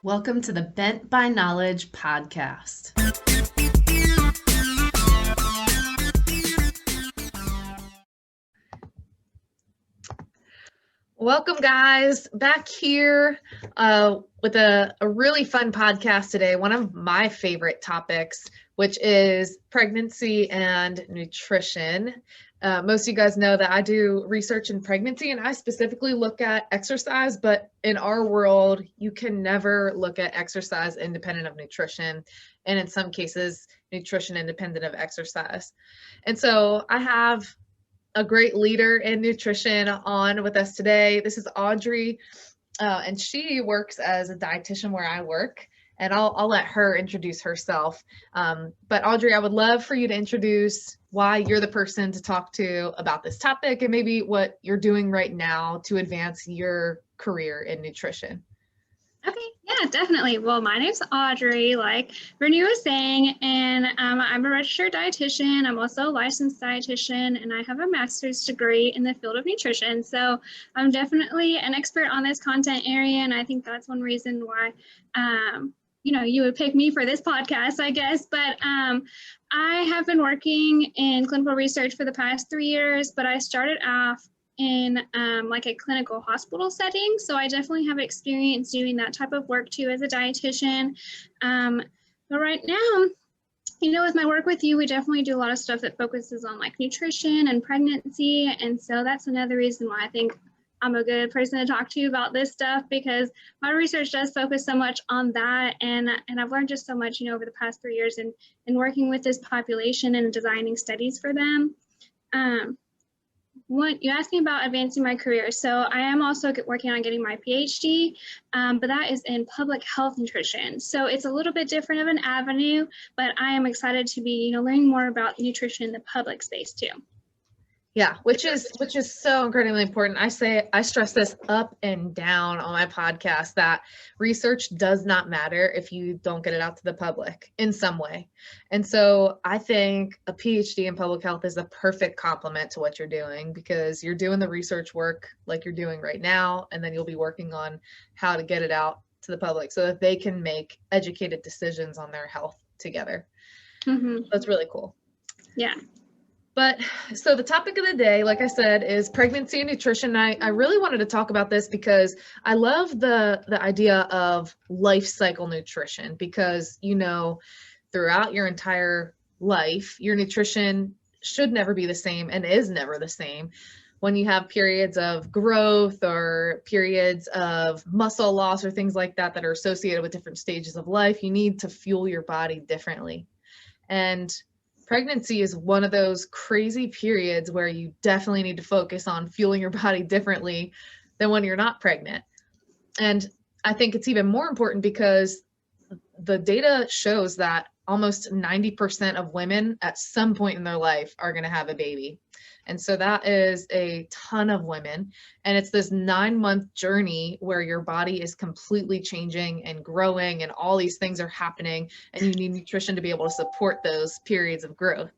Welcome to the Bent by Knowledge podcast. Welcome, guys, back here with a really fun podcast today. One of my favorite topics, which is pregnancy and nutrition. Most of you guys know that I do research in pregnancy, and I specifically look at exercise, but in our world, you can never look at exercise independent of nutrition, and in some cases, nutrition independent of exercise. And so I have a great leader in nutrition on with us today. This is Audrey, and she works as a dietitian where I work, and I'll let her introduce herself. But Audrey, I would love for you to introduce why you're the person to talk to about this topic and maybe what you're doing right now to advance your career in nutrition. Okay, yeah, definitely. Well, my name's Audrey, like Brittany was saying, and I'm a registered dietitian. I'm also a licensed dietitian, and I have a master's degree in the field of nutrition. So I'm definitely an expert on this content area, and I think that's one reason why, you would pick me for this podcast, I guess. But I have been working in clinical research for the past 3 years, but I started off in like a clinical hospital setting. So I definitely have experience doing that type of work too as a dietitian. But right now, with my work with you, we definitely do a lot of stuff that focuses on like nutrition and pregnancy. And so that's another reason why I think I'm a good person to talk to about this stuff, because my research does focus so much on that. And I've learned just so much, over the past 3 years in working with this population and designing studies for them. You asked me about advancing my career. So I am also working on getting my PhD, but that is in public health nutrition. So it's a little bit different of an avenue, but I am excited to be, learning more about nutrition in the public space too. Yeah, which is so incredibly important. I stress this up and down on my podcast that research does not matter if you don't get it out to the public in some way. And so I think a PhD in public health is a perfect complement to what you're doing, because you're doing the research work like you're doing right now, and then you'll be working on how to get it out to the public so that they can make educated decisions on their health together. Mm-hmm. That's really cool. Yeah. But so the topic of the day, like I said, is pregnancy and nutrition. I really wanted to talk about this because I love the idea of life cycle nutrition, because, throughout your entire life, your nutrition should never be the same and is never the same. When you have periods of growth or periods of muscle loss or things like that are associated with different stages of life, you need to fuel your body differently. And pregnancy is one of those crazy periods where you definitely need to focus on fueling your body differently than when you're not pregnant. And I think it's even more important because the data shows that almost 90% of women at some point in their life are going to have a baby. And so that is a ton of women. And it's this 9-month journey where your body is completely changing and growing, and all these things are happening, and you need nutrition to be able to support those periods of growth.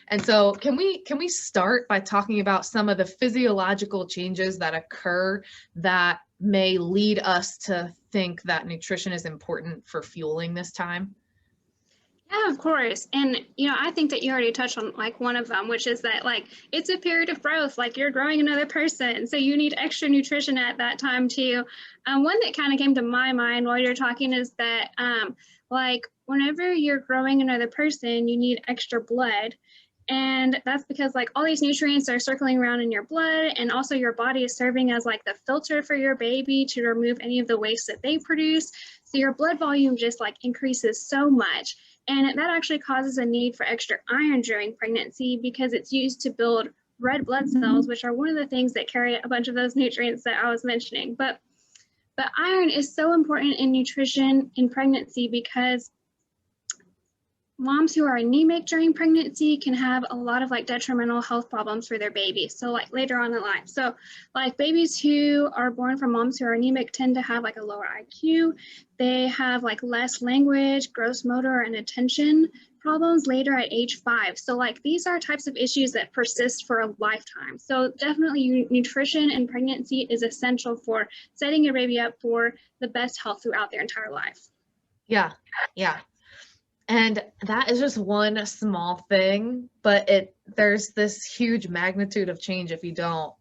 And so can we start by talking about some of the physiological changes that occur that may lead us to think that nutrition is important for fueling this time? Yeah, of course. And, I think that you already touched on like one of them, which is that it's a period of growth, like you're growing another person. So you need extra nutrition at that time too. One that kind of came to my mind while you're talking is that whenever you're growing another person, you need extra blood. And that's because all these nutrients are circling around in your blood, and also your body is serving as the filter for your baby to remove any of the waste that they produce. So your blood volume just increases so much. And that actually causes a need for extra iron during pregnancy, because it's used to build red blood cells, which are one of the things that carry a bunch of those nutrients that I was mentioning. But iron is so important in nutrition in pregnancy, because moms who are anemic during pregnancy can have a lot of detrimental health problems for their baby. So later on in life. So babies who are born from moms who are anemic tend to have a lower IQ. They have less language, gross motor, and attention problems later at age 5. So like these are types of issues that persist for a lifetime. So definitely nutrition in pregnancy is essential for setting your baby up for the best health throughout their entire life. Yeah. Yeah. And that is just one small thing, but there's this huge magnitude of change if you don't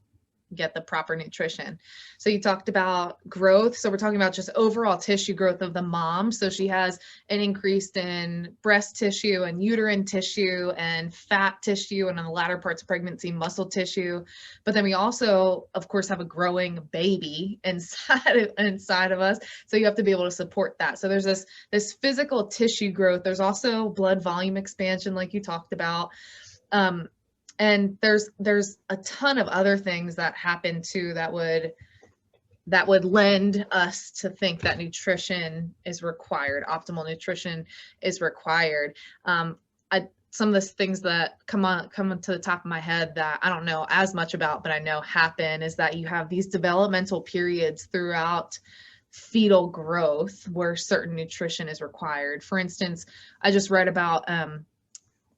get the proper nutrition. So you talked about growth. So we're talking about just overall tissue growth of the mom. So she has an increase in breast tissue and uterine tissue and fat tissue, and in the latter parts of pregnancy, muscle tissue. But then we also, of course, have a growing baby inside of us. So you have to be able to support that. So there's this physical tissue growth. There's also blood volume expansion, like you talked about. And there's a ton of other things that happen too that would lend us to think that nutrition is required, optimal nutrition is required. Some of the things that come to the top of my head that I don't know as much about, but I know happen, is that you have these developmental periods throughout fetal growth where certain nutrition is required. For instance, I just read about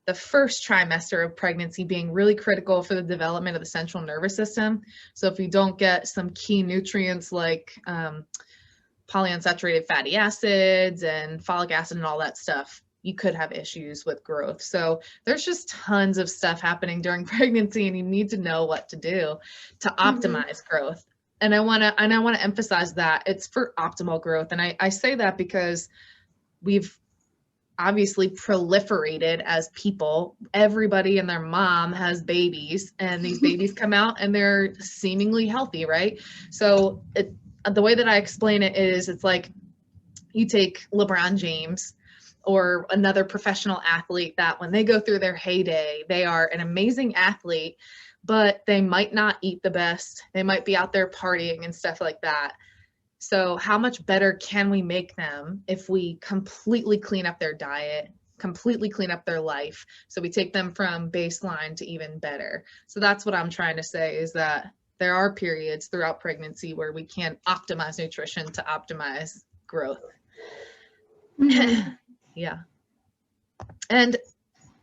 the first trimester of pregnancy being really critical for the development of the central nervous system. So if you don't get some key nutrients like polyunsaturated fatty acids and folic acid and all that stuff, you could have issues with growth. So there's just tons of stuff happening during pregnancy, and you need to know what to do to optimize growth. And I want to emphasize that it's for optimal growth. And I say that because we've obviously proliferated as people. Everybody and their mom has babies, and these babies come out and they're seemingly healthy, right? So the way that I explain it is, it's like you take LeBron James or another professional athlete that when they go through their heyday, they are an amazing athlete, but they might not eat the best. They might be out there partying and stuff like that. So how much better can we make them if we completely clean up their diet, completely clean up their life? So we take them from baseline to even better. So that's what I'm trying to say, is that there are periods throughout pregnancy where we can optimize nutrition to optimize growth. Yeah. And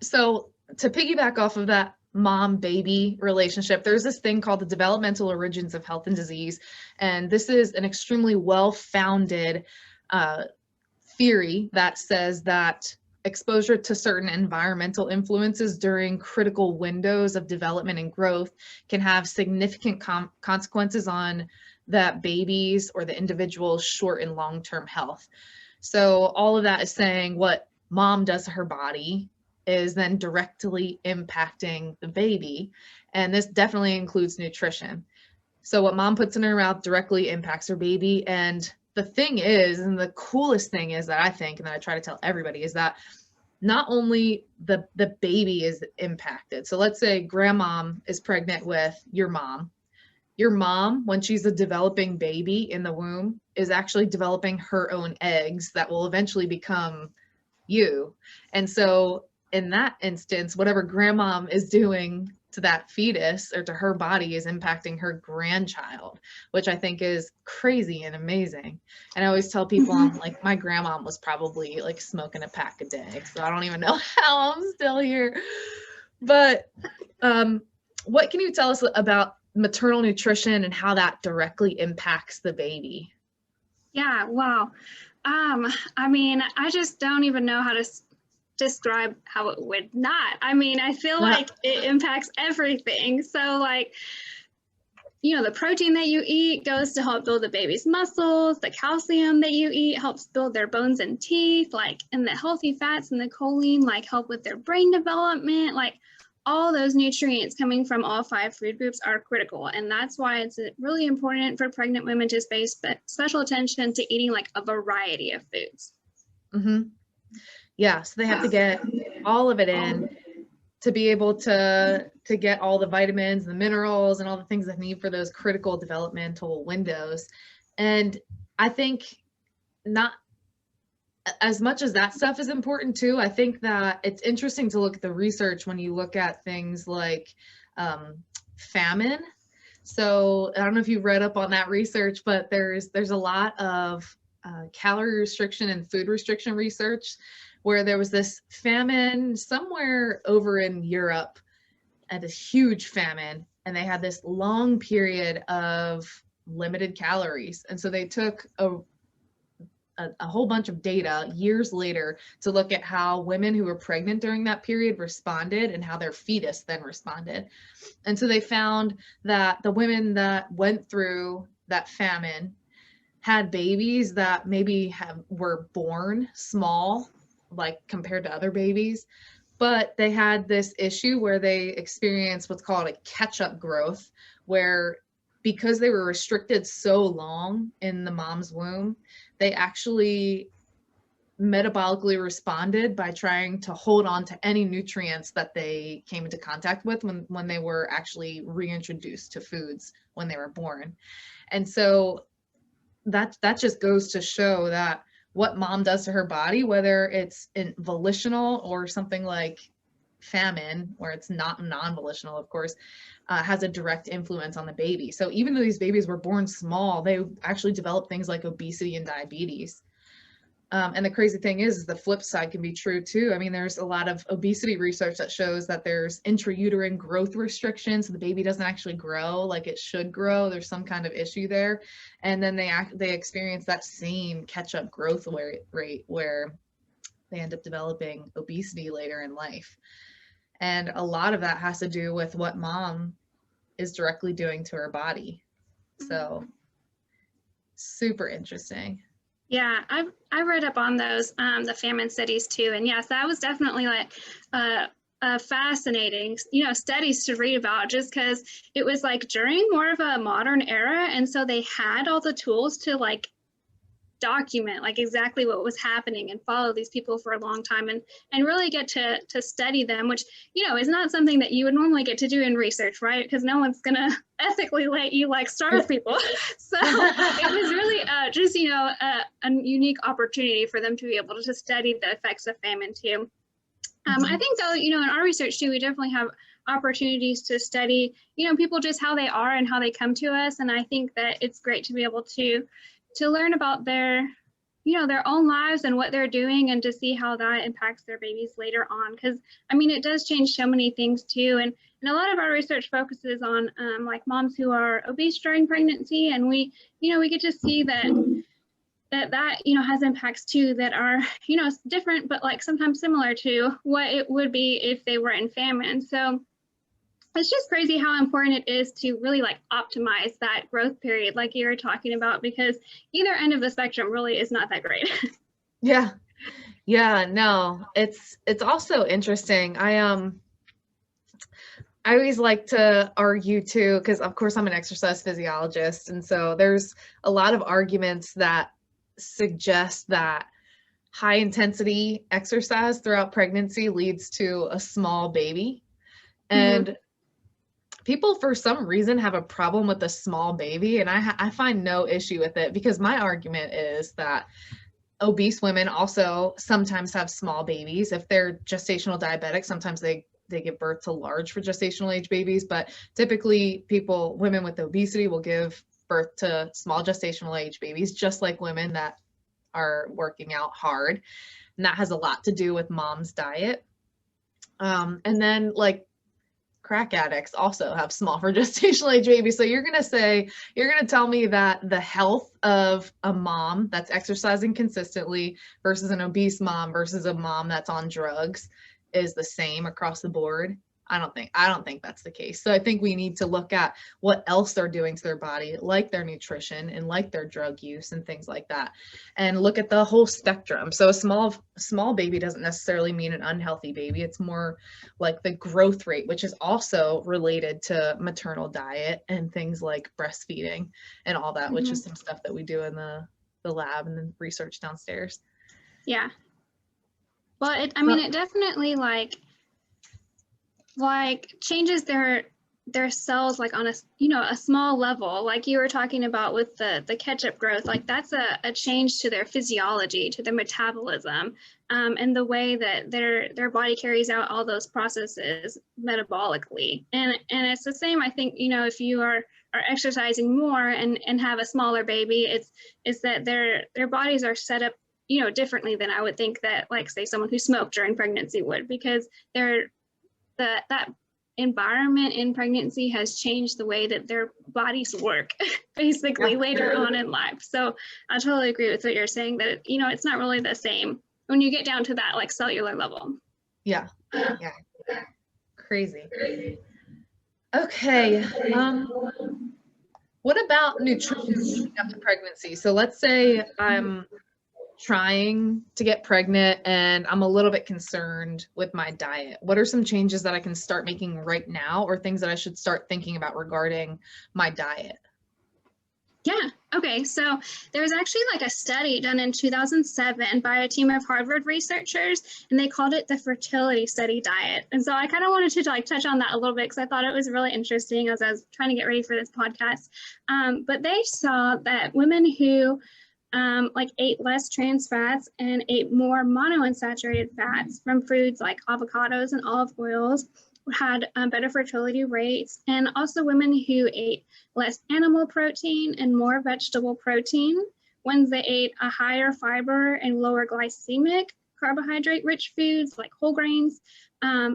so to piggyback off of that mom-baby relationship, there's this thing called the developmental origins of health and disease. And this is an extremely well-founded theory that says that exposure to certain environmental influences during critical windows of development and growth can have significant consequences on that baby's or the individual's short and long-term health. So all of that is saying what mom does to her body is then directly impacting the baby. And this definitely includes nutrition. So what mom puts in her mouth directly impacts her baby. And the thing is, and the coolest thing is that I think, and that I try to tell everybody, is that not only the baby is impacted. So let's say grandmom is pregnant with your mom. Your mom, when she's a developing baby in the womb, is actually developing her own eggs that will eventually become you. And so in that instance, whatever grandmom is doing to that fetus or to her body is impacting her grandchild, which I think is crazy and amazing. And I always tell people, I'm like, my grandma was probably like smoking a pack a day. So I don't even know how I'm still here. But what can you tell us about maternal nutrition and how that directly impacts the baby? Yeah, wow. I mean, I just don't even know how to describe how it would not. I mean, I feel like it impacts everything. So like, you know, the protein that you eat goes to help build the baby's muscles. The calcium that you eat helps build their bones and teeth, like, and the healthy fats and the choline, like, help with their brain development. Like, all those nutrients coming from all 5 food groups are critical. And that's why it's really important for pregnant women to pay special attention to eating like a variety of foods. Yeah, so they have to get all of it in to be able to get all the vitamins, the minerals, and all the things that need for those critical developmental windows. And I think not as much as that stuff is important too, I think that it's interesting to look at the research when you look at things like famine. So I don't know if you've read up on that research, but there's a lot of calorie restriction and food restriction research, where there was this famine somewhere over in Europe, at this huge famine, and they had this long period of limited calories. And so they took a whole bunch of data years later to look at how women who were pregnant during that period responded and how their fetus then responded. And so they found that the women that went through that famine had babies that maybe were born small, like compared to other babies, but they had this issue where they experienced what's called a catch-up growth, where because they were restricted so long in the mom's womb, they actually metabolically responded by trying to hold on to any nutrients that they came into contact with when they were actually reintroduced to foods when they were born. And so that just goes to show that what mom does to her body, whether it's volitional or something like famine, where it's not non-volitional, of course, has a direct influence on the baby. So even though these babies were born small, they actually develop things like obesity and diabetes. And the crazy thing is the flip side can be true too. I mean, there's a lot of obesity research that shows that there's intrauterine growth restrictions. So the baby doesn't actually grow like it should grow. There's some kind of issue there. And then they experience that same catch-up growth rate where they end up developing obesity later in life. And a lot of that has to do with what mom is directly doing to her body. So super interesting. Yeah, I read up on those, the famine studies too. And yes, that was definitely like fascinating, studies to read about, just because it was like during more of a modern era. And so they had all the tools to like document like exactly what was happening and follow these people for a long time and really get to study them, which, is not something that you would normally get to do in research, right? Because no one's gonna ethically let you like starve people. So it was really just, a unique opportunity for them to be able to study the effects of famine too. I think though, in our research too, we definitely have opportunities to study, people just how they are and how they come to us. And I think that it's great to be able to learn about their own lives and what they're doing, and to see how that impacts their babies later on. Because it does change so many things too. And a lot of our research focuses on like moms who are obese during pregnancy, and we get to see that has impacts too that are different, but like sometimes similar to what it would be if they were in famine. So it's just crazy how important it is to really like optimize that growth period like you were talking about, because either end of the spectrum really is not that great. Yeah, no, it's also interesting. I always like to argue too, because of course I'm an exercise physiologist, and so there's a lot of arguments that suggest that high intensity exercise throughout pregnancy leads to a small baby. And people for some reason have a problem with a small baby, and I find no issue with it, because my argument is that obese women also sometimes have small babies. If they're gestational diabetic, sometimes they give birth to large for gestational age babies, but typically women with obesity will give birth to small gestational age babies, just like women that are working out hard. And that has a lot to do with mom's diet. And then like crack addicts also have small for gestational age babies. So you're going to tell me that the health of a mom that's exercising consistently versus an obese mom versus a mom that's on drugs is the same across the board? I don't think that's the case. So I think we need to look at what else they're doing to their body, like their nutrition and like their drug use and things like that, and look at the whole spectrum. So a small baby doesn't necessarily mean an unhealthy baby. It's more like the growth rate, which is also related to maternal diet and things like breastfeeding and all that, which is some stuff that we do in the lab and the research downstairs. Yeah. Well, it definitely like changes their cells like on a small level, like you were talking about with the catch-up growth. Like that's a change to their physiology, to their metabolism, and the way that their body carries out all those processes metabolically. And it's the same, I think, if you are are exercising more and have a smaller baby, it's that their bodies are set up, you know, differently than I would think that, like, say someone who smoked during pregnancy would, because that environment in pregnancy has changed the way that their bodies work basically later on in life. So I totally agree with what you're saying, that, you know, it's not really the same when you get down to that like cellular level. Yeah. Crazy. Okay. What about nutrition after pregnancy? So let's say I'm trying to get pregnant and I'm a little bit concerned with my diet. What are some changes that I can start making right now, or things that I should start thinking about regarding my diet? Yeah. Okay. So there was actually like a study done in 2007 by a team of Harvard researchers, and they called it the fertility study diet. And so I kind of wanted to like touch on that a little bit because I thought it was really interesting as I was trying to get ready for this podcast. But they saw that women who like ate less trans fats and ate more monounsaturated fats from foods like avocados and olive oils had better fertility rates, and also women who ate less animal protein and more vegetable protein, ones that ate a higher fiber and lower glycemic carbohydrate-rich foods like whole grains,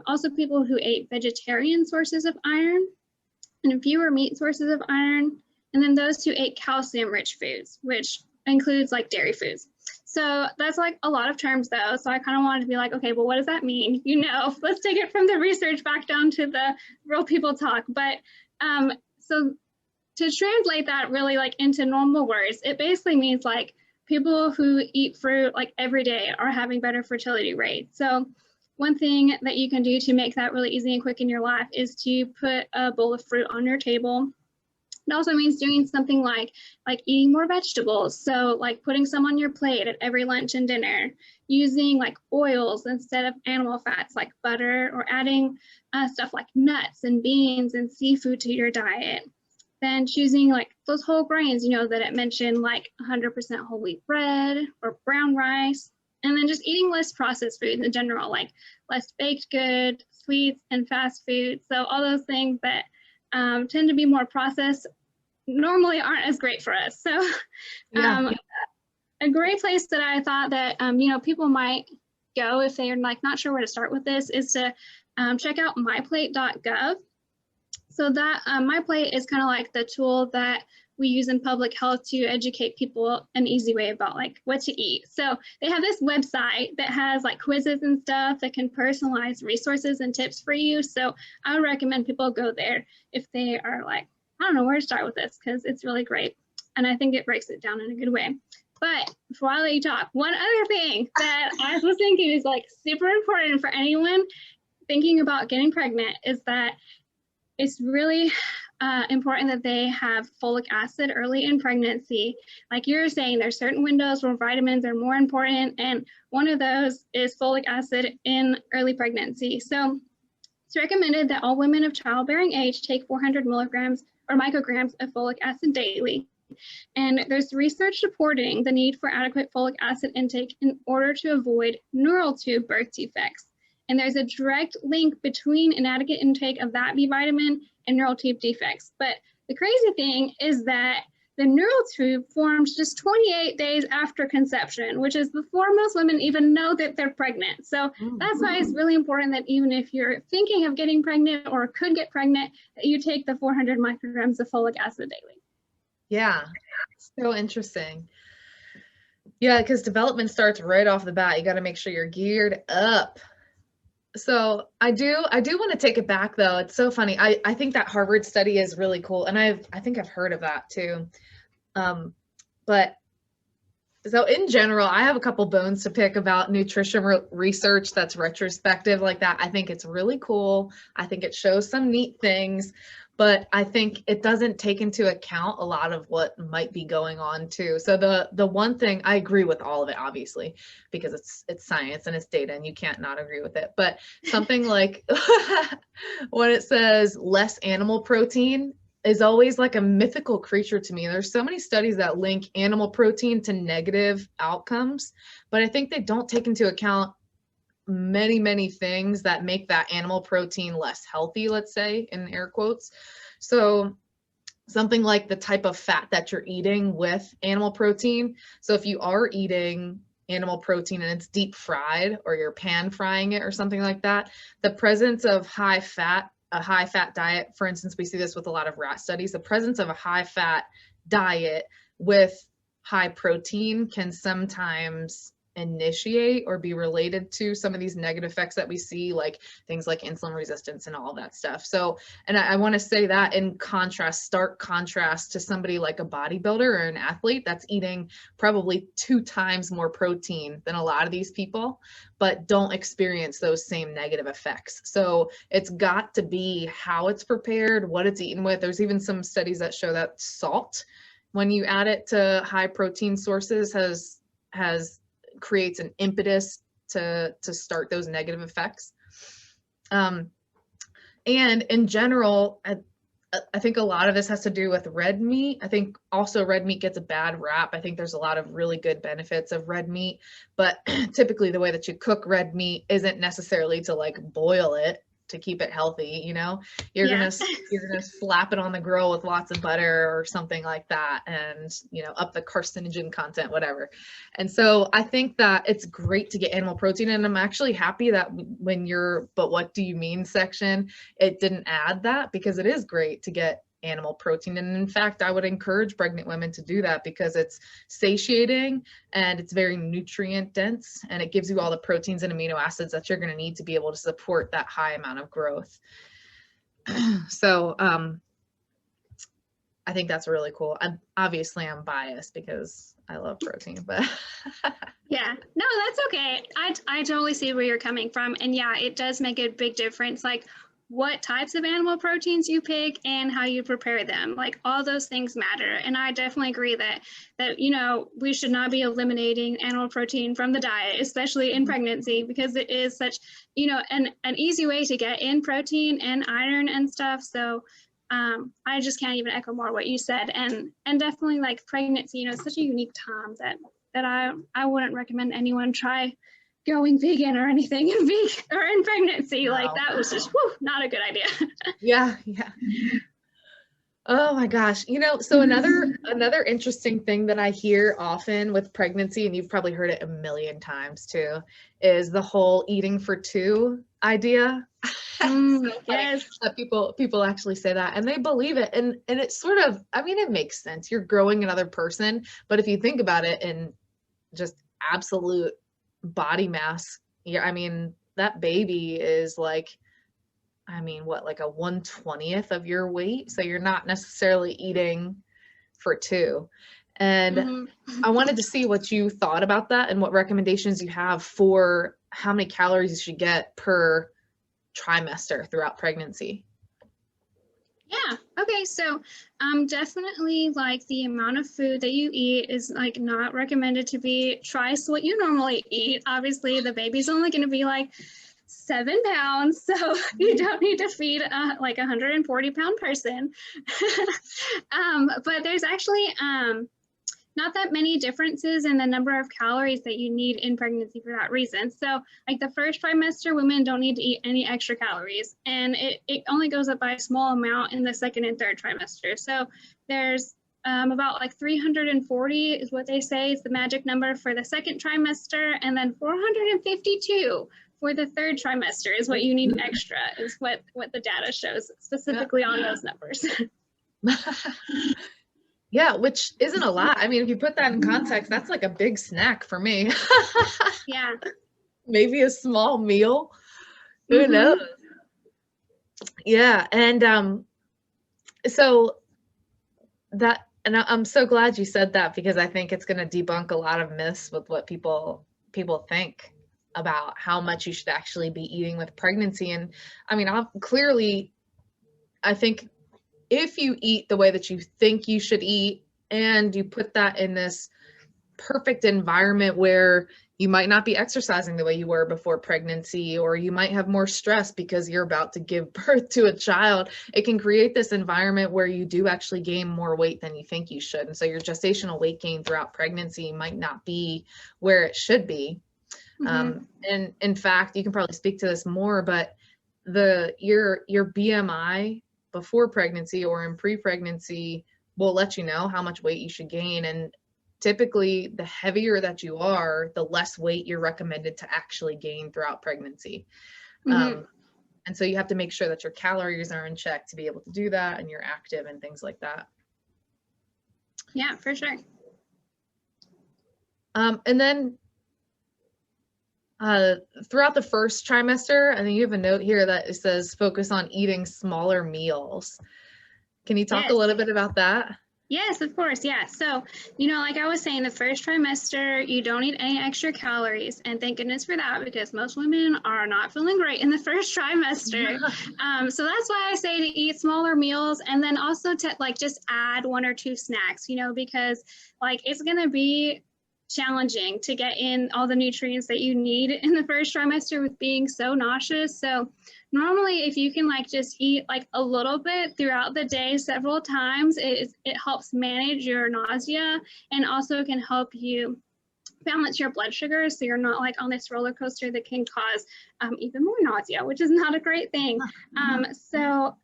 also people who ate vegetarian sources of iron and fewer meat sources of iron, and then those who ate calcium-rich foods, which includes like dairy foods. So that's like a lot of terms though. So I kind of wanted to be like, okay, well, what does that mean? You know, let's take it from the research back down to the real people talk. But so to translate that really like into normal words, it basically means like people who eat fruit like every day are having better fertility rates. So one thing that you can do to make that really easy and quick in your life is to put a bowl of fruit on your table. It also means doing something like eating more vegetables. So like putting some on your plate at every lunch and dinner, using like oils instead of animal fats like butter, or adding stuff like nuts and beans and seafood to your diet. Then choosing like those whole grains, you know, that it mentioned, like 100% whole wheat bread or brown rice. And then just eating less processed foods in general, like less baked goods, sweets, and fast food. So all those things that tend to be more processed normally aren't as great for us. So a great place that I thought that, you know, people might go if they're like not sure where to start with this is to check out myplate.gov. So that MyPlate is kind of like the tool that we use in public health to educate people an easy way about like what to eat. So they have this website that has like quizzes and stuff that can personalize resources and tips for you. So I would recommend people go there if they are like, I don't know where to start with this, because it's really great. And I think it breaks it down in a good way. But before I let you talk, one other thing that I was thinking is like super important for anyone thinking about getting pregnant is that it's really important that they have folic acid early in pregnancy. Like you were saying, there's certain windows where vitamins are more important, and one of those is folic acid in early pregnancy. So it's recommended that all women of childbearing age take 400 milligrams or micrograms of folic acid daily. And there's research supporting the need for adequate folic acid intake in order to avoid neural tube birth defects. And there's a direct link between inadequate intake of that B vitamin and neural tube defects. But the crazy thing is that the neural tube forms just 28 days after conception, which is before most women even know that they're pregnant. So that's why it's really important that even if you're thinking of getting pregnant or could get pregnant, that you take the 400 micrograms of folic acid daily. Yeah, so interesting. Yeah, because development starts right off the bat. You got to make sure you're geared up. So I do want to take it back though. It's so funny. I think that Harvard study is really cool, and I think I've heard of that too. But so in general, I have a couple bones to pick about nutrition research that's retrospective like that. I think it's really cool. I think it shows some neat things, but I think it doesn't take into account a lot of what might be going on too. So the one thing, I agree with all of it, obviously, because it's science and it's data and you can't not agree with it. But something like when it says less animal protein is always like a mythical creature to me. There's so many studies that link animal protein to negative outcomes, but I think they don't take into account many things that make that animal protein less healthy, let's say, in air quotes. So something like the type of fat that you're eating with animal protein. So if you are eating animal protein and it's deep fried, or you're pan frying it or something like that, the presence of a high fat diet, for instance, we see this with a lot of rat studies, the presence of a high fat diet with high protein can sometimes initiate or be related to some of these negative effects that we see, like things like insulin resistance and all that stuff. So, and I want to say that in contrast, stark contrast to somebody like a bodybuilder or an athlete that's eating probably 2 times more protein than a lot of these people, but don't experience those same negative effects. So it's got to be how it's prepared, what it's eaten with. There's even some studies that show that salt, when you add it to high protein sources, creates an impetus to start those negative effects. And in general, I think a lot of this has to do with red meat. I think also red meat gets a bad rap. I think there's a lot of really good benefits of red meat, but typically the way that you cook red meat isn't necessarily to like boil it to keep it healthy. You know, you're gonna slap it on the grill with lots of butter or something like that, and you know, up the carcinogen content, whatever. And so I think that it's great to get animal protein, and I'm actually happy that when you're "but what do you mean" section, it didn't add that, because it is great to get animal protein. And in fact, I would encourage pregnant women to do that because it's satiating and it's very nutrient dense, and it gives you all the proteins and amino acids that you're going to need to be able to support that high amount of growth. So I think that's really cool. Obviously I'm biased because I love protein, but yeah, no, that's okay. I totally see where you're coming from. And yeah, it does make a big difference. Like what types of animal proteins you pick and how you prepare them, like all those things matter. And I definitely agree that you know, we should not be eliminating animal protein from the diet, especially in pregnancy, because it is such, you know, an easy way to get in protein and iron and stuff. So I just can't even echo more what you said. And definitely like pregnancy, you know, it's such a unique time that I wouldn't recommend anyone try going vegan or anything in pregnancy. No. Like that was just not a good idea. Yeah. Oh my gosh. You know, so another interesting thing that I hear often with pregnancy, and you've probably heard it a million times too, is the whole eating for 2 idea. Yes. That people actually say that and they believe it. And it's sort of, I mean, it makes sense. You're growing another person, but if you think about it in just absolute body mass, yeah, I mean, that baby is like, I mean, what, like a 1/20th of your weight? So you're not necessarily eating for 2. And I wanted to see what you thought about that and what recommendations you have for how many calories you should get per trimester throughout pregnancy. Yeah. Okay. So definitely like the amount of food that you eat is like not recommended to be twice what you normally eat. Obviously the baby's only going to be like 7 pounds. So you don't need to feed like a 140-pound person. But there's actually not that many differences in the number of calories that you need in pregnancy for that reason. So like the first trimester, women don't need to eat any extra calories, and it only goes up by a small amount in the second and third trimester. So there's about like 340 is what they say is the magic number for the second trimester, and then 452 for the third trimester is what you need extra, is what the data shows specifically on those numbers. Yeah, which isn't a lot. I mean, if you put that in context, that's like a big snack for me. Yeah. Maybe a small meal. Who knows? Yeah. And so that, and I'm so glad you said that, because I think it's going to debunk a lot of myths with what people think about how much you should actually be eating with pregnancy. And I mean, clearly, I think if you eat the way that you think you should eat, and you put that in this perfect environment where you might not be exercising the way you were before pregnancy, or you might have more stress because you're about to give birth to a child, it can create this environment where you do actually gain more weight than you think you should. And so your gestational weight gain throughout pregnancy might not be where it should be. And in fact, you can probably speak to this more, but your BMI before pregnancy or in pre-pregnancy will let you know how much weight you should gain. And typically the heavier that you are, the less weight you're recommended to actually gain throughout pregnancy. And so you have to make sure that your calories are in check to be able to do that, and you're active and things like that. Yeah, for sure. And then throughout the first trimester, and then you have a note here that it says focus on eating smaller meals. Can you talk a little bit about that? Yes, of course. Yeah. So, like I was saying, the first trimester, you don't need any extra calories. And thank goodness for that, because most women are not feeling great in the first trimester. So that's why I say to eat smaller meals, and then also to just add 1 or 2 snacks, because it's going to be challenging to get in all the nutrients that you need in the first trimester with being so nauseous. So normally if you can just eat a little bit throughout the day several times, it helps manage your nausea, and also can help you balance your blood sugar, so you're not on this roller coaster that can cause even more nausea, which is not a great thing. So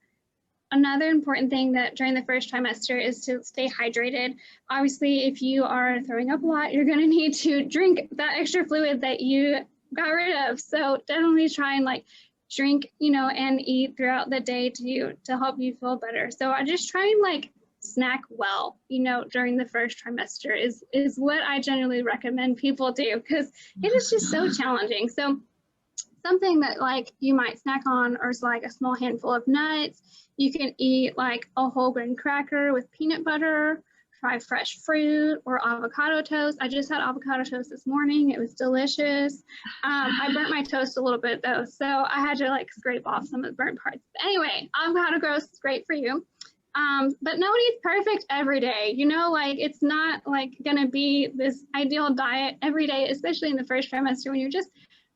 another important thing that during the first trimester is to stay hydrated. Obviously, if you are throwing up a lot, you're going to need to drink that extra fluid that you got rid of. So definitely try and drink, and eat throughout the day to help you feel better. So I just try and snack well, during the first trimester is what I generally recommend people do, because it is just so challenging. So something that you might snack on is a small handful of nuts. You can eat a whole grain cracker with peanut butter, try fresh fruit or avocado toast. I just had avocado toast this morning. It was delicious. I burnt my toast a little bit though, so I had to scrape off some of the burnt parts. But anyway, avocado toast is great for you. But nobody's perfect every day. It's not gonna be this ideal diet every day, especially in the first trimester when you're just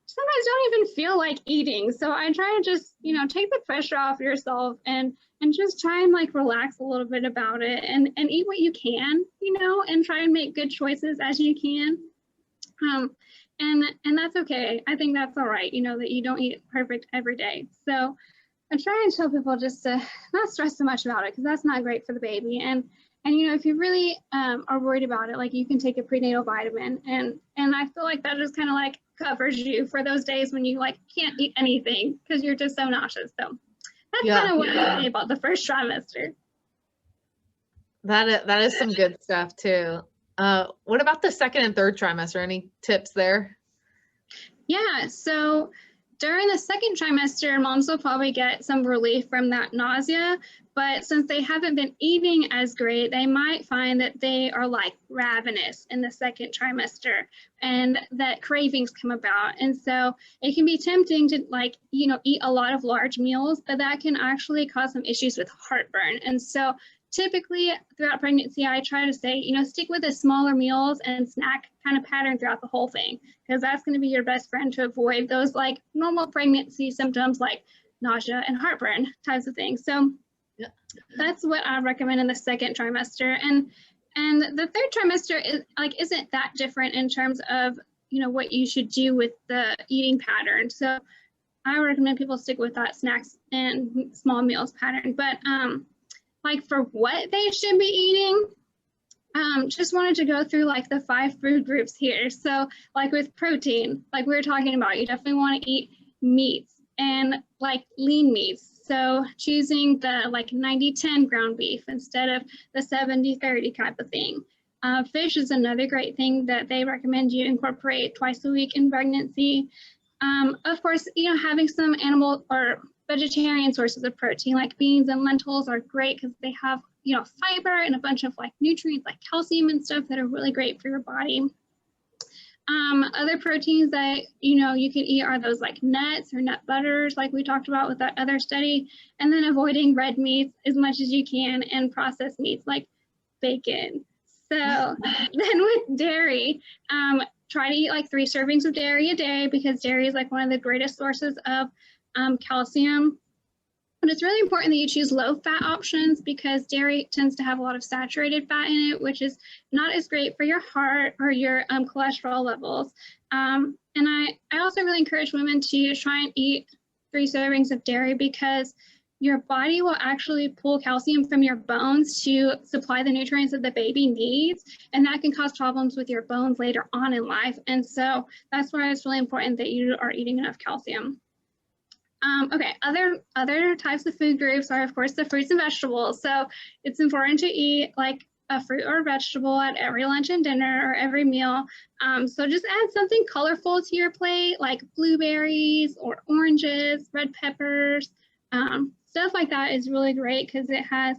sometimes don't even feel like eating. So I try to just, take the pressure off yourself and just try and relax a little bit about it, and eat what you can, and try and make good choices as you can. And that's okay. I think that's all right, that you don't eat perfect every day. So I try and tell people just to not stress so much about it, because that's not great for the baby. And if you really are worried about it, you can take a prenatal vitamin, and I feel like that just kind of covers you for those days when you can't eat anything because you're just so nauseous. So that's kind of what I say about the first trimester. That is some good stuff too. What about the second and third trimester? Any tips there? Yeah, so during the second trimester, moms will probably get some relief from that nausea, but since they haven't been eating as great, they might find that they are ravenous in the second trimester, and that cravings come about. And so it can be tempting to eat a lot of large meals, but that can actually cause some issues with heartburn. And so typically throughout pregnancy, I try to say, stick with the smaller meals and snack kind of pattern throughout the whole thing, because that's going to be your best friend to avoid those normal pregnancy symptoms like nausea and heartburn types of things. So that's what I recommend in the second trimester. And the third trimester is isn't that different in terms of, what you should do with the eating pattern. So I recommend people stick with that snacks and small meals pattern. But for what they should be eating, just wanted to go through the 5 food groups here. So with protein, we were talking about, you definitely want to eat meats and lean meats. So choosing the 90-10 ground beef instead of the 70-30 type of thing. Fish is another great thing that they recommend you incorporate twice a week in pregnancy. Of course, having some animal or vegetarian sources of protein like beans and lentils are great because they have, fiber and a bunch of nutrients like calcium and stuff that are really great for your body. Other proteins that, you can eat are those nuts or nut butters, like we talked about with that other study, and then avoiding red meats as much as you can and processed meats like bacon. So then with dairy, try to eat 3 servings of dairy a day, because dairy is one of the greatest sources of calcium. But it's really important that you choose low-fat options, because dairy tends to have a lot of saturated fat in it, which is not as great for your heart or your cholesterol levels. And I also really encourage women to try and eat 3 servings of dairy, because your body will actually pull calcium from your bones to supply the nutrients that the baby needs, and that can cause problems with your bones later on in life. And so that's why it's really important that you are eating enough calcium. Okay, other types of food groups are, of course, the fruits and vegetables. So it's important to eat like a fruit or vegetable at every lunch and dinner or every meal. So just add something colorful to your plate, like blueberries or oranges, red peppers, stuff like that is really great because it has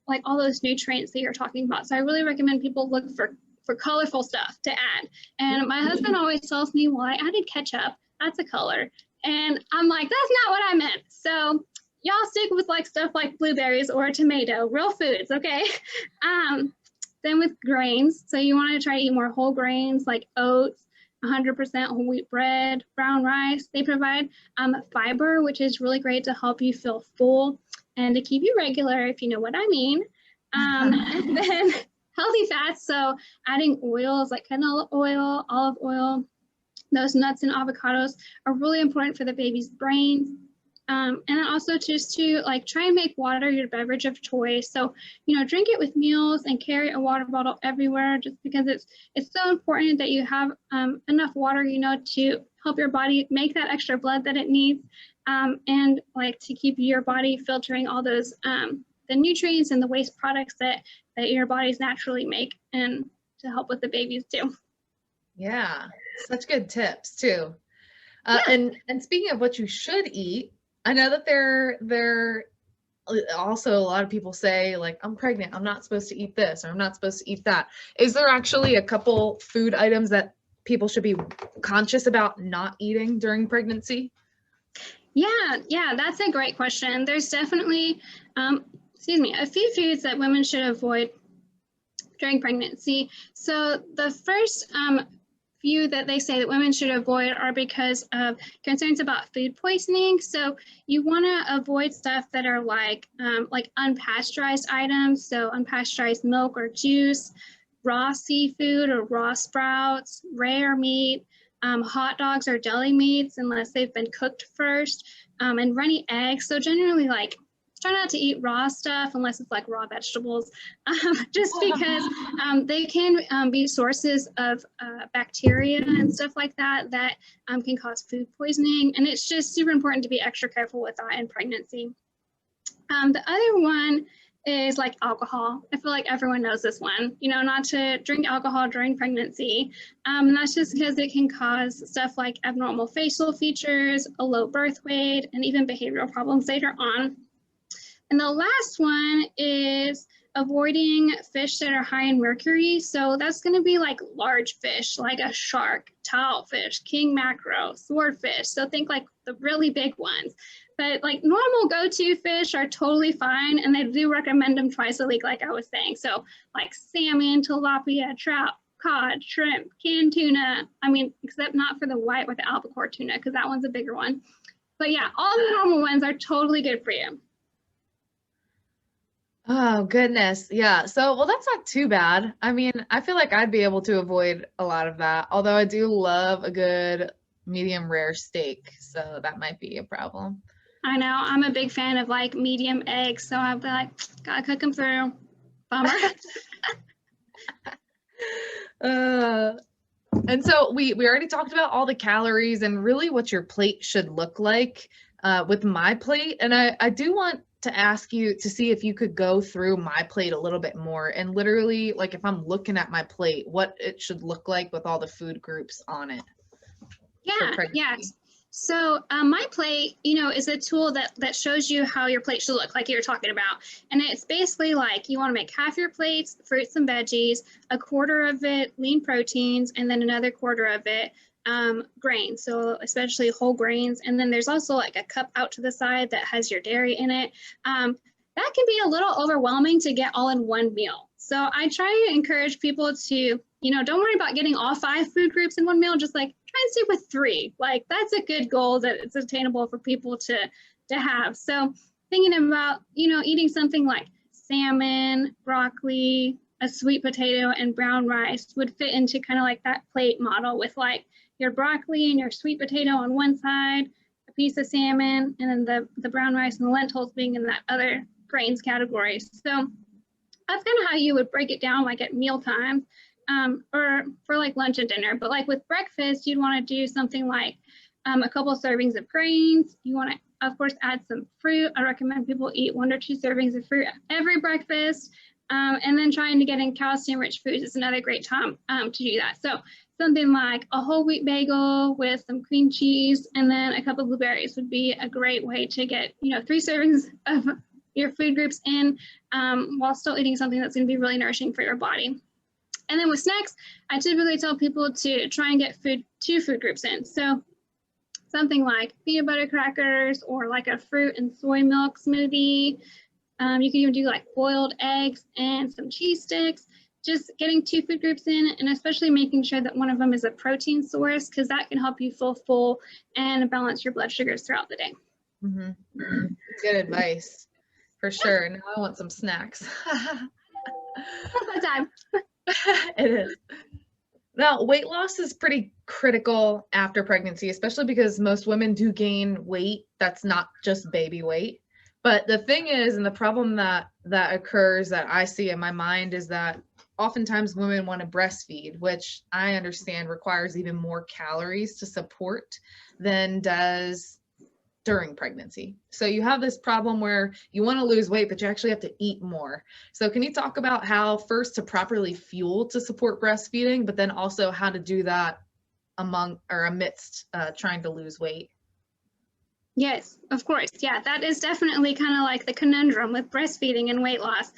like all those nutrients that you're talking about. So I really recommend people look for colorful stuff to add. And my husband always tells me, well, I added ketchup, that's a color. And I'm like, that's not what I meant. So y'all stick with like stuff like blueberries or a tomato, real foods, okay? Then with grains, so you want to try to eat more whole grains like oats, 100% whole wheat bread, brown rice. They provide fiber, which is really great to help you feel full and to keep you regular, if you know what I mean. And then healthy fats, so adding oils like canola oil, olive oil, those nuts and avocados are really important for the baby's brain. And then also just to like try and make water your beverage of choice. So, you know, drink it with meals and carry a water bottle everywhere, just because it's so important that you have enough water, you know, to help your body make that extra blood that it needs, and like to keep your body filtering all those the nutrients and the waste products that your bodies naturally make, and to help with the babies too. Yeah, such good tips too. Yeah. And speaking of what you should eat, I know that there also a lot of people say like, I'm pregnant, I'm not supposed to eat this, or I'm not supposed to eat that. Is there actually a couple food items that people should be conscious about not eating during pregnancy? Yeah, that's a great question. There's definitely, a few foods that women should avoid during pregnancy. So the first few that they say that women should avoid are because of concerns about food poisoning. So you want to avoid stuff that are like unpasteurized items, so unpasteurized milk or juice, raw seafood or raw sprouts, rare meat, hot dogs or deli meats unless they've been cooked first, and runny eggs. So generally, like, try not to eat raw stuff unless it's like raw vegetables, just because they can be sources of bacteria and stuff like that that can cause food poisoning. And it's just super important to be extra careful with that in pregnancy. The other one is like alcohol. I feel like everyone knows this one, you know, not to drink alcohol during pregnancy. And that's just because it can cause stuff like abnormal facial features, a low birth weight, and even behavioral problems later on. And the last one is avoiding fish that are high in mercury. So that's going to be like large fish, like a shark, tilefish, king mackerel, swordfish. So think like the really big ones. But like normal go-to fish are totally fine, and they do recommend them twice a week, like I was saying. So like salmon, tilapia, trout, cod, shrimp, canned tuna. I mean, except not for the white with the albacore tuna, because that one's a bigger one. But yeah, all the normal ones are totally good for you. Oh, goodness. Yeah. So, well, that's not too bad. I mean, I feel like I'd be able to avoid a lot of that, although I do love a good medium rare steak. So that might be a problem. I know. I'm a big fan of like medium eggs, so I'll be like, gotta cook them through. Bummer. And so we already talked about all the calories and really what your plate should look like with my plate. And I do want to ask you to see if you could go through my plate a little bit more and literally, like, if I'm looking at my plate, what it should look like with all the food groups on it. Yeah. So my plate, you know, is a tool that shows you how your plate should look, like you're talking about. And it's basically like you want to make half your plates fruits and veggies, a quarter of it lean proteins, and then another quarter of it grains, so especially whole grains. And then there's also like a cup out to the side that has your dairy in it. That can be a little overwhelming to get all in one meal. So I try to encourage people to, you know, don't worry about getting all 5 food groups in one meal, just like try and stick with 3. Like that's a good goal that it's attainable for people to have. So thinking about, you know, eating something like salmon, broccoli, a sweet potato, and brown rice would fit into kind of like that plate model with like your broccoli and your sweet potato on one side, a piece of salmon, and then the brown rice and the lentils being in that other grains category. So that's kind of how you would break it down, like at mealtime, or for like lunch and dinner. But like with breakfast, you'd want to do something like a couple of servings of grains. You want to, of course, add some fruit. I recommend people eat 1 or 2 servings of fruit every breakfast. And then trying to get in calcium-rich foods is another great time to do that. So something like a whole wheat bagel with some cream cheese and then a couple of blueberries would be a great way to get, 3 servings of your food groups in while still eating something that's going to be really nourishing for your body. And then with snacks, I typically tell people to try and get 2 food groups in. So something like peanut butter crackers or like a fruit and soy milk smoothie. You can even do like boiled eggs and some cheese sticks. Just getting 2 food groups in, and especially making sure that one of them is a protein source, because that can help you feel full and balance your blood sugars throughout the day. Mm-hmm. Good advice, for sure. Now I want some snacks. That's time. It is. Now, weight loss is pretty critical after pregnancy, especially because most women do gain weight that's not just baby weight. But the thing is, and the problem that occurs that I see in my mind is that oftentimes women want to breastfeed, which I understand requires even more calories to support than does during pregnancy. So you have this problem where you want to lose weight, but you actually have to eat more. So can you talk about how first to properly fuel to support breastfeeding, but then also how to do that amidst trying to lose weight? Yes, of course. Yeah, that is definitely kind of like the conundrum with breastfeeding and weight loss.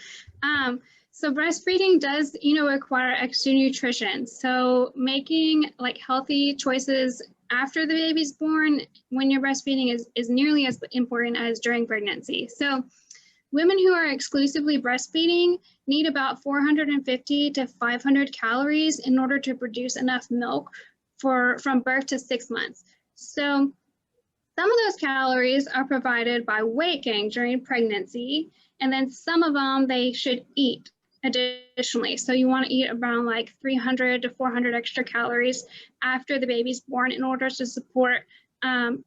So breastfeeding does, require extra nutrition. So making like healthy choices after the baby's born when you're breastfeeding is nearly as important as during pregnancy. So women who are exclusively breastfeeding need about 450 to 500 calories in order to produce enough milk from birth to 6 months. So some of those calories are provided by weight gain during pregnancy, and then some of them they should eat additionally. So you want to eat around like 300 to 400 extra calories after the baby's born in order to support an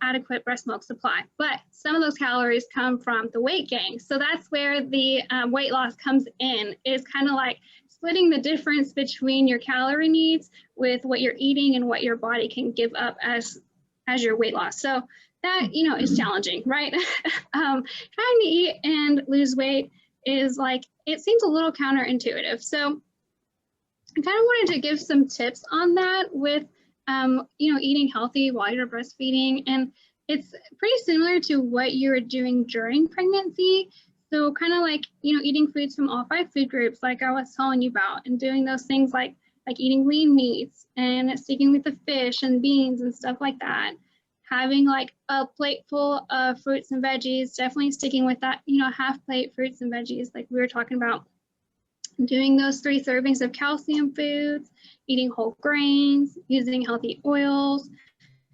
adequate breast milk supply. But some of those calories come from the weight gain. So that's where the weight loss comes in, is kind of like splitting the difference between your calorie needs with what you're eating and what your body can give up as your weight loss. So that, is challenging, right? Trying to eat and lose weight is like, it seems a little counterintuitive. So I kind of wanted to give some tips on that with, eating healthy while you're breastfeeding. And it's pretty similar to what you're doing during pregnancy. So kind of like, eating foods from all 5 food groups, like I was telling you about, and doing those things like eating lean meats and sticking with the fish and beans and stuff like that. Having like a plate full of fruits and veggies, definitely sticking with that, half plate fruits and veggies like we were talking about. Doing those 3 servings of calcium foods, eating whole grains, using healthy oils,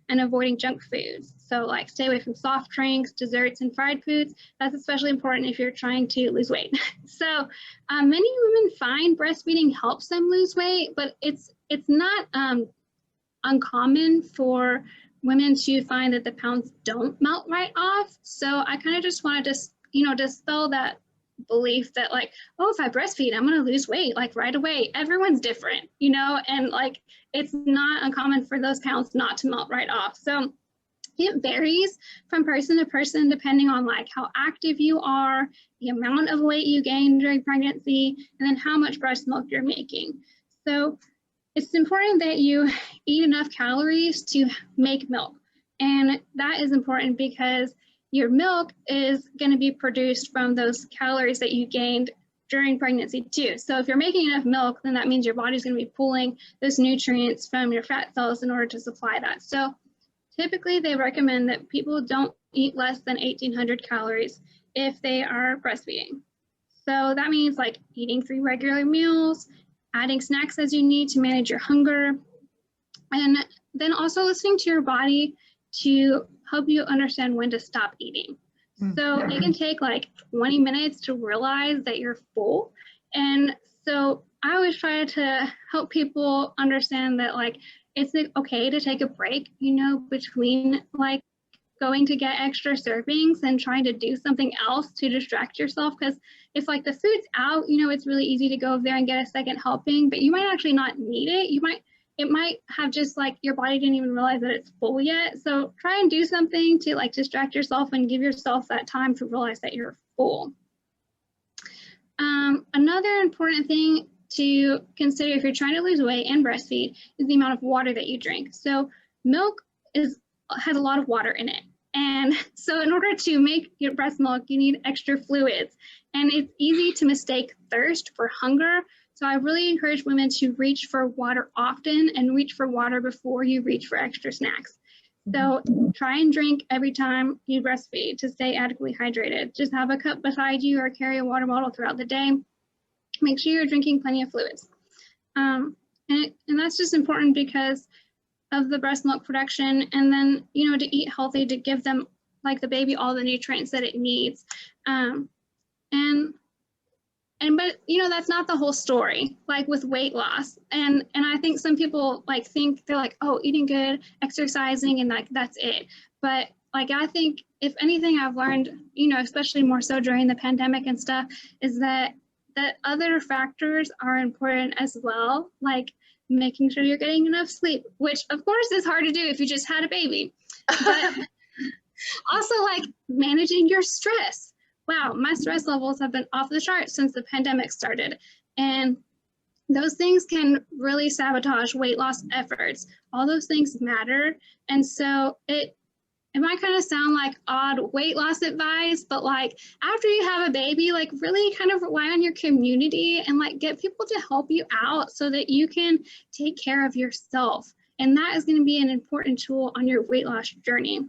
and avoiding junk foods. So like stay away from soft drinks, desserts, and fried foods. That's especially important if you're trying to lose weight. So many women find breastfeeding helps them lose weight, but it's not uncommon for women to find that the pounds don't melt right off. So I kind of just wanted to, dispel that belief that like, oh, if I breastfeed, I'm going to lose weight like right away. Everyone's different, and like, it's not uncommon for those pounds not to melt right off. So it varies from person to person, depending on like how active you are, the amount of weight you gain during pregnancy, and then how much breast milk you're making. So it's important that you eat enough calories to make milk. And that is important because your milk is going to be produced from those calories that you gained during pregnancy too. So if you're making enough milk, then that means your body's going to be pulling those nutrients from your fat cells in order to supply that. So typically they recommend that people don't eat less than 1,800 calories if they are breastfeeding. So that means like eating 3 regular meals, adding snacks as you need to manage your hunger, and then also listening to your body to help you understand when to stop eating. So it can take like 20 minutes to realize that you're full. And so I always try to help people understand that like it's okay to take a break, between like going to get extra servings and trying to do something else to distract yourself. Because if like the food's out, you know, it's really easy to go over there and get a second helping, but you might actually not need it. It might have just like your body didn't even realize that it's full yet. So try and do something to like distract yourself and give yourself that time to realize that you're full. Another important thing to consider if you're trying to lose weight and breastfeed is the amount of water that you drink. So milk has a lot of water in it. And so in order to make your breast milk, you need extra fluids. And it's easy to mistake thirst for hunger. So I really encourage women to reach for water often and reach for water before you reach for extra snacks. So try and drink every time you breastfeed to stay adequately hydrated. Just have a cup beside you or carry a water bottle throughout the day. Make sure you're drinking plenty of fluids. And that's just important because of the breast milk production, and then, you know, to eat healthy, to give them, like the baby, all the nutrients that it needs. But, you know, that's not the whole story, like with weight loss. And I think some people like think they're like, oh, eating good, exercising, and like, that's it. But like, I think if anything I've learned, you know, especially more so during the pandemic and stuff, is that other factors are important as well, like making sure you're getting enough sleep, which of course is hard to do if you just had a baby, but also like managing your stress. Wow, my stress levels have been off the charts since the pandemic started. And those things can really sabotage weight loss efforts. All those things matter. And so it might kind of sound like odd weight loss advice, but like after you have a baby, like really kind of rely on your community and like get people to help you out so that you can take care of yourself. And that is going to be an important tool on your weight loss journey.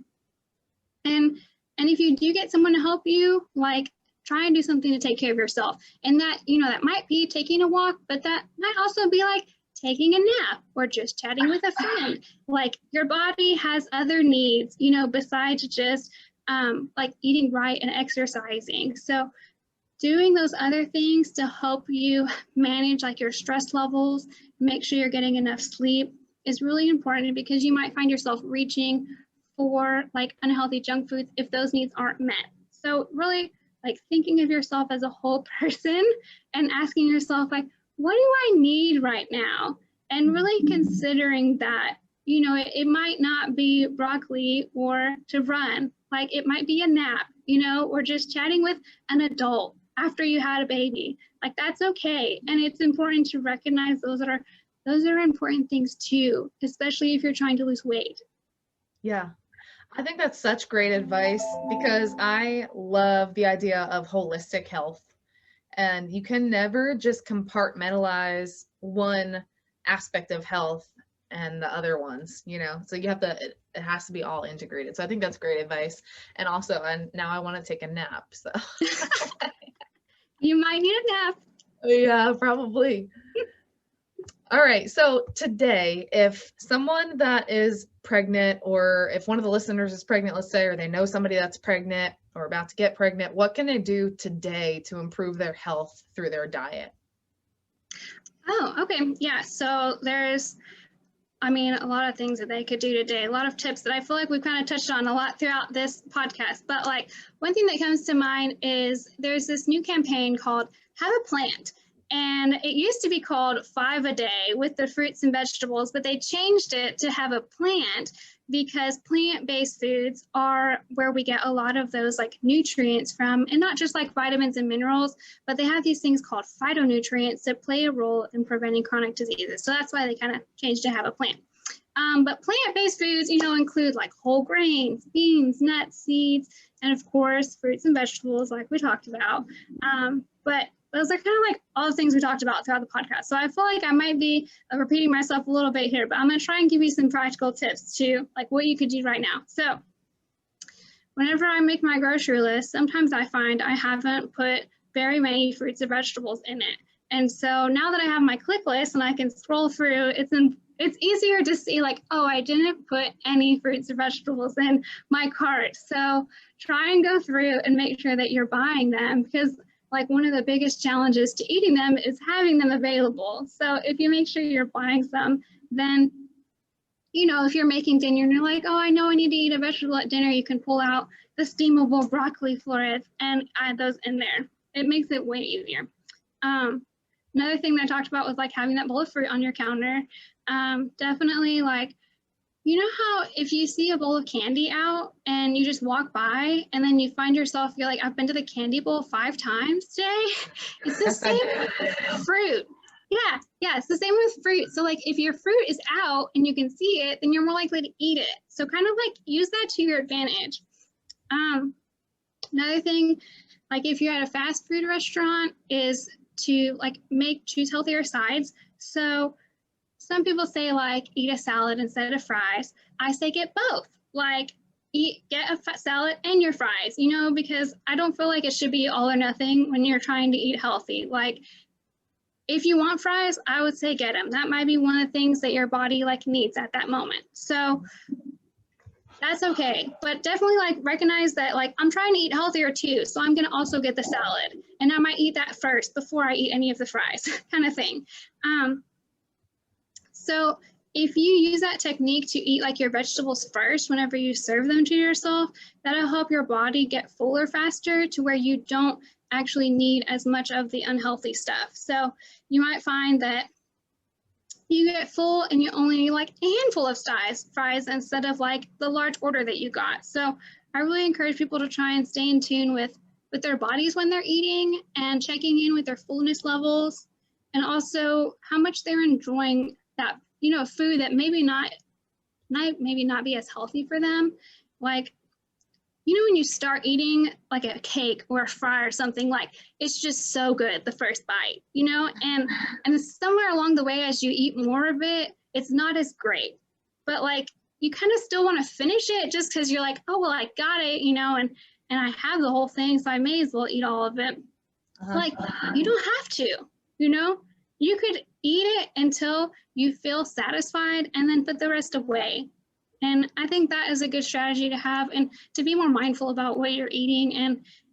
And if you do get someone to help you, like try and do something to take care of yourself. And that, you know, that might be taking a walk, but that might also be like taking a nap or just chatting with a friend. Like your body has other needs, you know, besides just like eating right and exercising. So doing those other things to help you manage like your stress levels, make sure you're getting enough sleep is really important, because you might find yourself reaching for like unhealthy junk foods if those needs aren't met. So really like thinking of yourself as a whole person and asking yourself like, what do I need right now? And really considering that, you know, it might not be broccoli or to run, like it might be a nap, you know, or just chatting with an adult after you had a baby. Like that's okay. And it's important to recognize those are important things too, especially if you're trying to lose weight. Yeah. I think that's such great advice, because I love the idea of holistic health, and you can never just compartmentalize one aspect of health and the other ones, you know, so you have to, it has to be all integrated. So I think that's great advice. And also, and now I want to take a nap. So you might need a nap. Yeah, probably. All right. So today, if someone that is pregnant, or if one of the listeners is pregnant, let's say, or they know somebody that's pregnant or about to get pregnant, what can they do today to improve their health through their diet? Oh, okay. Yeah. So there's, I mean, a lot of things that they could do today, a lot of tips that I feel like we've kind of touched on a lot throughout this podcast. But like one thing that comes to mind is there's this new campaign called Have a Plant. And it used to be called 5 a Day with the fruits and vegetables, but they changed it to Have a Plant, because plant-based foods are where we get a lot of those like nutrients from, and not just like vitamins and minerals, but they have these things called phytonutrients that play a role in preventing chronic diseases. So that's why they kind of changed to Have a Plant. But plant-based foods, you know, include like whole grains, beans, nuts, seeds, and of course, fruits and vegetables like we talked about. But those are kind of like all the things we talked about throughout the podcast. So I feel like I might be repeating myself a little bit here, but I'm going to try and give you some practical tips to like what you could do right now. So whenever I make my grocery list, sometimes I find I haven't put very many fruits and vegetables in it. And so now that I have my click list and I can scroll through, it's easier to see like, oh, I didn't put any fruits or vegetables in my cart. So try and go through and make sure that you're buying them, because like one of the biggest challenges to eating them is having them available. So if you make sure you're buying some, then you know, if you're making dinner and you're like, oh, I know I need to eat a vegetable at dinner, you can pull out the steamable broccoli florets and add those in there. It makes it way easier. Another thing that I talked about was like having that bowl of fruit on your counter. Definitely, like, you know how if you see a bowl of candy out and you just walk by and then you find yourself, you're like, I've been to the candy bowl 5 times today. It's the same with fruit. Yeah, it's the same with fruit. So like if your fruit is out and you can see it, then you're more likely to eat it. So kind of like use that to your advantage. Another thing, like if you're at a fast food restaurant, is to like choose healthier sides. So some people say like eat a salad instead of fries. I say get both. Like get a salad and your fries, you know, because I don't feel like it should be all or nothing when you're trying to eat healthy. Like if you want fries, I would say get them. That might be one of the things that your body like needs at that moment. So that's okay. But definitely like recognize that like I'm trying to eat healthier too. So I'm going to also get the salad and I might eat that first before I eat any of the fries kind of thing. So if you use that technique to eat like your vegetables first whenever you serve them to yourself, that'll help your body get fuller faster to where you don't actually need as much of the unhealthy stuff. So you might find that you get full and you only need like a handful of fries instead of like the large order that you got. So I really encourage people to try and stay in tune with their bodies when they're eating and checking in with their fullness levels and also how much they're enjoying that, you know, food that maybe not be as healthy for them. Like, you know, when you start eating like a cake or a fry or something, like it's just so good the first bite, you know, and somewhere along the way as you eat more of it, it's not as great, but like you kind of still want to finish it just because you're like, oh well, I got it, you know, and I have the whole thing, so I may as well eat all of it. Like you don't have to, you know, you could eat it until you feel satisfied and then put the rest away. And I think that is a good strategy to have and to be more mindful about what you're eating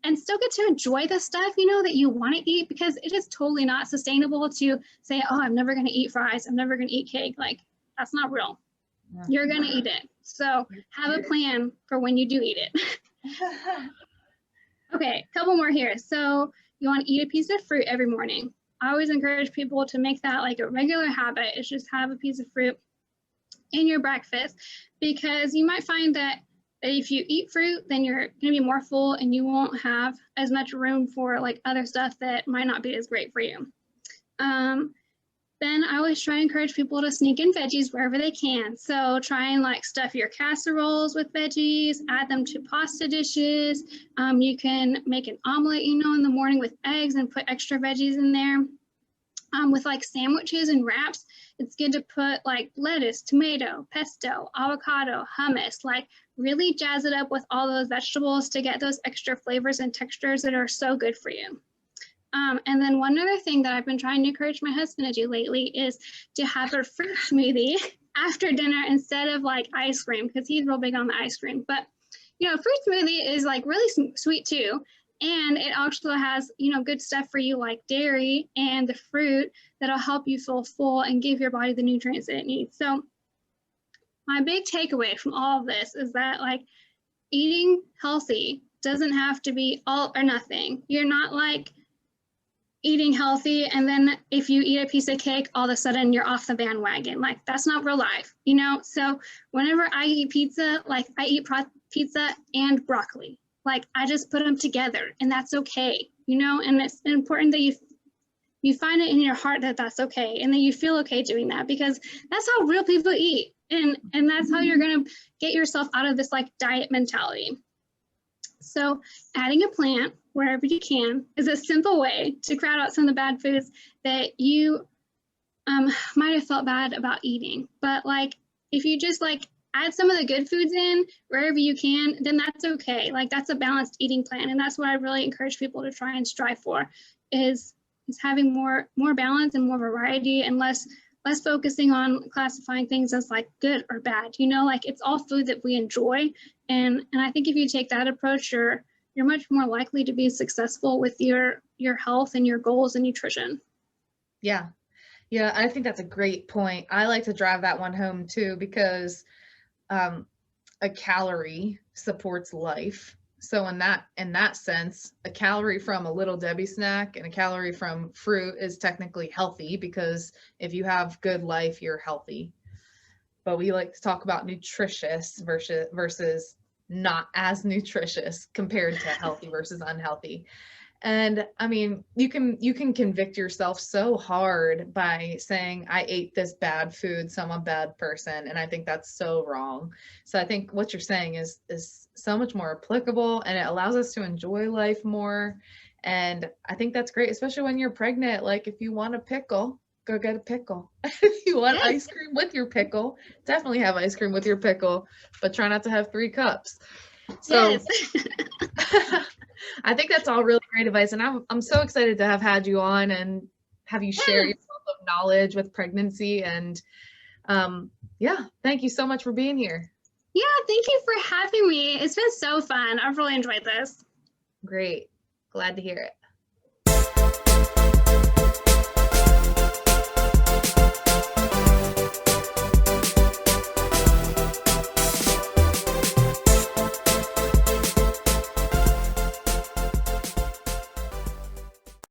and still get to enjoy the stuff, you know, that you want to eat, because it is totally not sustainable to say, oh, I'm never going to eat fries. I'm never going to eat cake. Like that's not real. Yeah. You're going to eat it. So have a plan for when you do eat it. Okay, a couple more here. So you want to eat a piece of fruit every morning. I always encourage people to make that like a regular habit. Is just have a piece of fruit in your breakfast, because you might find that if you eat fruit, then you're going to be more full and you won't have as much room for like other stuff that might not be as great for you. Then I always try to encourage people to sneak in veggies wherever they can. So try and like stuff your casseroles with veggies, add them to pasta dishes. You can make an omelet, you know, in the morning with eggs and put extra veggies in there. With like sandwiches and wraps, it's good to put like lettuce, tomato, pesto, avocado, hummus, like really jazz it up with all those vegetables to get those extra flavors and textures that are so good for you. And then one other thing that I've been trying to encourage my husband to do lately is to have a fruit smoothie after dinner instead of like ice cream, because he's real big on the ice cream. But, you know, fruit smoothie is like really sweet too. And it also has, you know, good stuff for you like dairy and the fruit that'll help you feel full and give your body the nutrients that it needs. So my big takeaway from all of this is that like eating healthy doesn't have to be all or nothing. You're not like eating healthy and then if you eat a piece of cake, all of a sudden you're off the bandwagon. Like that's not real life, you know? So whenever I eat pizza, like I eat pizza and broccoli. Like I just put them together and that's okay, you know? And it's important that you find it in your heart that that's okay and that you feel okay doing that, because that's how real people eat. And that's how you're gonna get yourself out of this like diet mentality. So adding a plant wherever you can is a simple way to crowd out some of the bad foods that you might have felt bad about eating. But like, if you just like add some of the good foods in wherever you can, then that's okay. Like that's a balanced eating plan. And that's what I really encourage people to try and strive for is having more balance and more variety and less focusing on classifying things as like good or bad, you know, like it's all food that we enjoy. And I think if you take that approach, you're much more likely to be successful with your health and your goals and nutrition. Yeah. Yeah, I think that's a great point. I like to drive that one home too because um, a calorie supports life. So in that sense, a calorie from a Little Debbie snack and a calorie from fruit is technically healthy because if you have good life, you're healthy. But we like to talk about nutritious versus not as nutritious compared to healthy versus unhealthy. And I mean, you can convict yourself so hard by saying I ate this bad food, so I'm a bad person, and I think that's so wrong. So I think what you're saying is so much more applicable, and it allows us to enjoy life more. And I think that's great, especially when you're pregnant. Like if you want a pickle, go get a pickle. If you want Yes. ice cream with your pickle, definitely have ice cream with your pickle, but try not to have 3 cups. So Yes. I think that's all really great advice, and I'm so excited to have had you on and have you share your Yes. wealth of knowledge with pregnancy. And yeah, thank you so much for being here. Yeah, thank you for having me. It's been so fun. I've really enjoyed this. Great, glad to hear it.